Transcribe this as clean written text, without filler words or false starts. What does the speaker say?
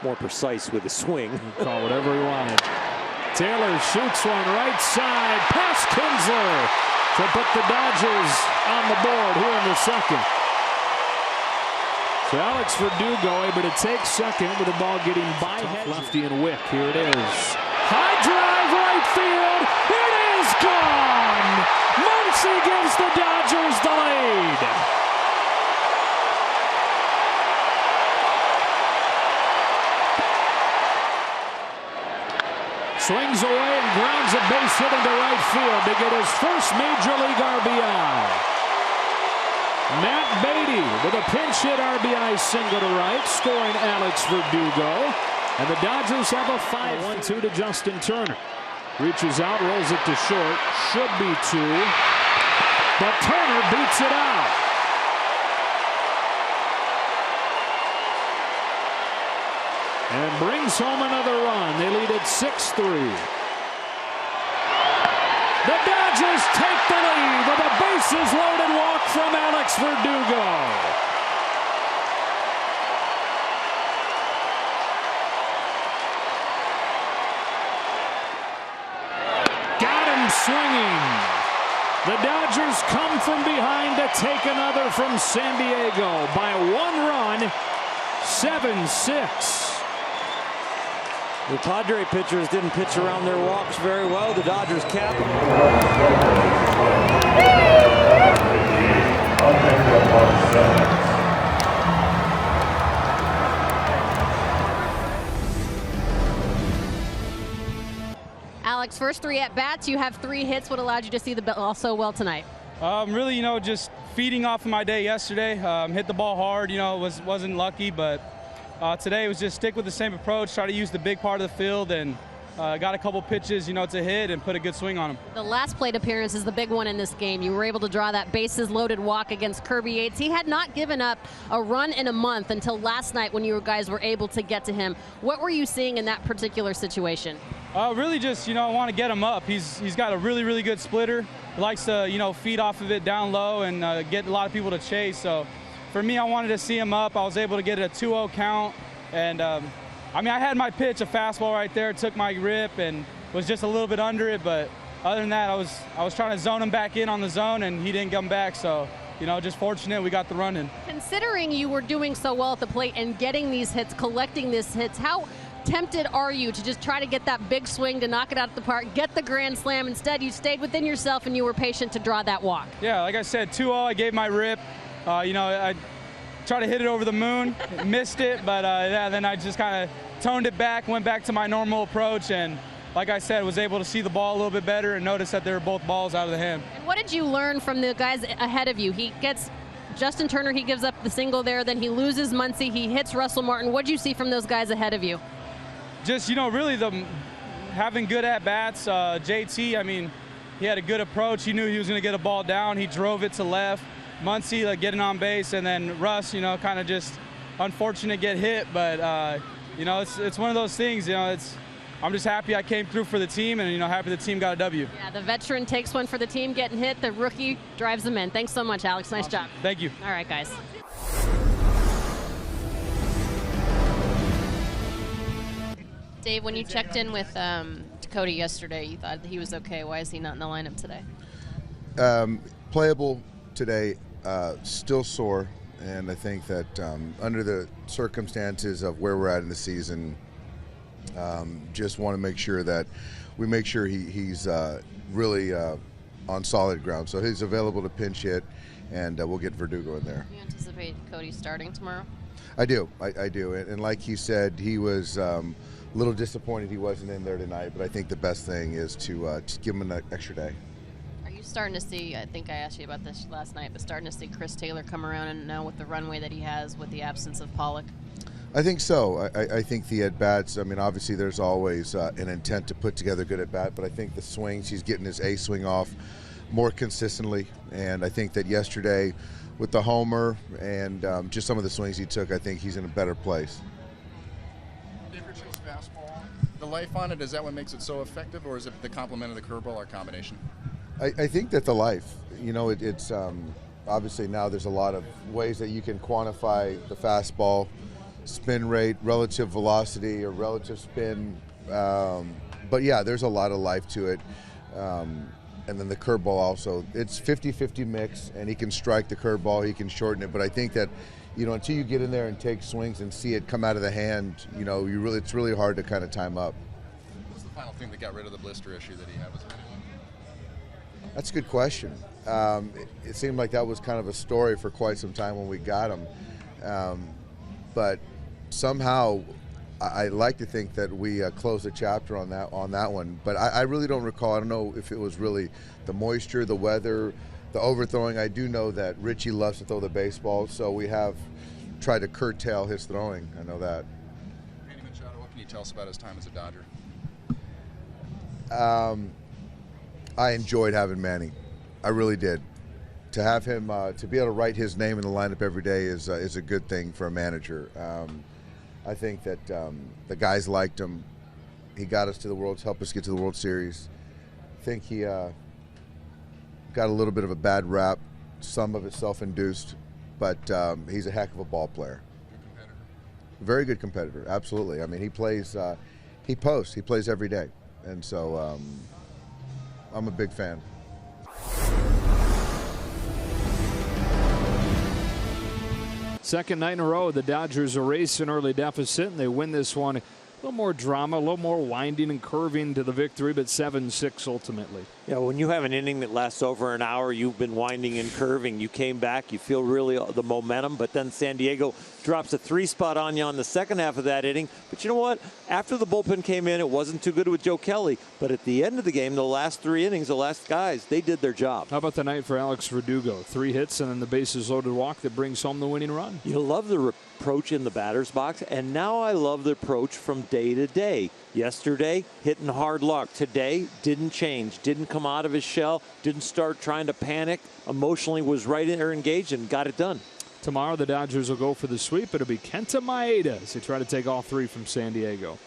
more precise with his swing. Call whatever he wanted. Taylor shoots one right side past Kinsler to put the Dodgers on the board here in the second. So Alex Verdugo able to take second with the ball getting by lefty and Wick. Here it is. High drive right field. It is gone. Muncy gives the Dodgers the lead. Swings away and grounds a base hit into right field to get his first Major League RBI. Matt Beatty with a pinch hit RBI single to right, scoring Alex Verdugo. And the Dodgers have a 5-1-2 to Justin Turner. Reaches out, rolls it to short. Should be two. But Turner beats it out. And brings home another run. They lead it 6-3. The Dodgers take the lead with a bases loaded walk from Alex Verdugo. Got him swinging. The Dodgers come from behind to take another from San Diego by 1 run, 7-6. The Padre pitchers didn't pitch around their walks very well. The Dodgers cap. Alex, first 3 at-bats, you have 3 hits. What allowed you to see the ball so well tonight? Really, just feeding off of my day yesterday. Hit the ball hard, wasn't lucky, but today was just stick with the same approach, try to use the big part of the field, and got a couple pitches, to hit and put a good swing on them. The last plate appearance is the big one in this game. You were able to draw that bases loaded walk against Kirby Yates. He had not given up a run in a month until last night when you guys were able to get to him. What were you seeing in that particular situation? Really just, I want to get him up. He's got a really, really good splitter. He likes to, feed off of it down low and get a lot of people to chase. So for me, I wanted to see him up. I was able to get a 2-0 count. And, I had my pitch, a fastball right there, took my rip and was just a little bit under it. But other than that, I was trying to zone him back in on the zone, and he didn't come back. So, just fortunate we got the run in. Considering you were doing so well at the plate and getting these hits, collecting these hits, how tempted are you to just try to get that big swing to knock it out of the park, get the grand slam? Instead, you stayed within yourself and you were patient to draw that walk. Yeah, like I said, 2-0, I gave my rip. I tried to hit it over the moon, missed it, but then I just kind of toned it back, went back to my normal approach, and like I said, was able to see the ball a little bit better and notice that they were both balls out of the hand. And what did you learn from the guys ahead of you? He gets Justin Turner, he gives up the single there, then he loses Muncy, he hits Russell Martin. What did you see from those guys ahead of you? Just, really having good at-bats. JT, he had a good approach. He knew he was going to get a ball down. He drove it to left. Muncy getting on base, and then Russ, kind of just unfortunate get hit, but it's one of those things. I'm just happy I came through for the team, and happy the team got a W. Yeah, the veteran takes one for the team, getting hit. The rookie drives them in. Thanks so much, Alex. Nice job. Thank you. All right, guys. Dave, when you checked in with Cody yesterday, you thought he was okay. Why is he not in the lineup today? Playable today, still sore, and I think that under the circumstances of where we're at in the season, just want to make sure that we make sure he's really on solid ground. So he's available to pinch hit, and we'll get Verdugo in there. Do you anticipate Cody starting tomorrow? I do. I do. And like he said, he was a little disappointed he wasn't in there tonight, but I think the best thing is to give him an extra day. Are you starting to see, I think I asked you about this last night, but starting to see Chris Taylor come around and now with the runway that he has with the absence of Pollock? I think so. I think the at-bats, obviously there's always an intent to put together good at-bat, but I think the swings, he's getting his A swing off more consistently, and I think that yesterday with the homer and just some of the swings he took, I think he's in a better place. Fastball, the life on it, is that what makes it so effective, or is it the complement of the curveball or combination? I think that the life, it's obviously now there's a lot of ways that you can quantify the fastball. spin rate, relative velocity, or relative spin. But yeah, there's a lot of life to it. And then the curveball also. It's 50-50 mix, and he can strike the curveball, he can shorten it. But I think that, until you get in there and take swings and see it come out of the hand, it's really hard to kind of time up. What's the final thing that got rid of the blister issue that he had? That's a good question. It seemed like that was kind of a story for quite some time when we got him. But somehow, I like to think that we closed the chapter on that one. But I really don't recall. I don't know if it was really the moisture, the weather, the overthrowing. I do know that Richie loves to throw the baseball, so we have tried to curtail his throwing. I know that. Manny Machado, what can you tell us about his time as a Dodger? I enjoyed having Manny. I really did. To have him, to be able to write his name in the lineup every day is a good thing for a manager. I think that the guys liked him. He got us to the helped us get to the World Series. I think he got a little bit of a bad rap, some of it self-induced, but he's a heck of a ball player. Good competitor. Very good competitor, absolutely. I mean, he plays, he posts, he plays every day, and so I'm a big fan. Second night in a row, the Dodgers erase an early deficit, and they win this one. A little more drama, a little more winding and curving to the victory, but 7-6 ultimately. Yeah, when you have an inning that lasts over an hour, you've been winding and curving. You came back, you feel really the momentum, but then San Diego drops a 3-spot on you on the second half of that inning. But you know what? After the bullpen came in, it wasn't too good with Joe Kelly. But at the end of the game, the last 3 innings, the last guys, they did their job. How about the night for Alex Verdugo? 3 hits and then the bases loaded walk that brings home the winning run. You love the approach in the batter's box, and now I love the approach from day to day. Yesterday, hitting hard luck. Today, didn't change, didn't come out of his shell, didn't start trying to panic, emotionally was right in there engaged and got it done. Tomorrow, the Dodgers will go for the sweep. It'll be Kenta Maeda as they try to take all 3 from San Diego.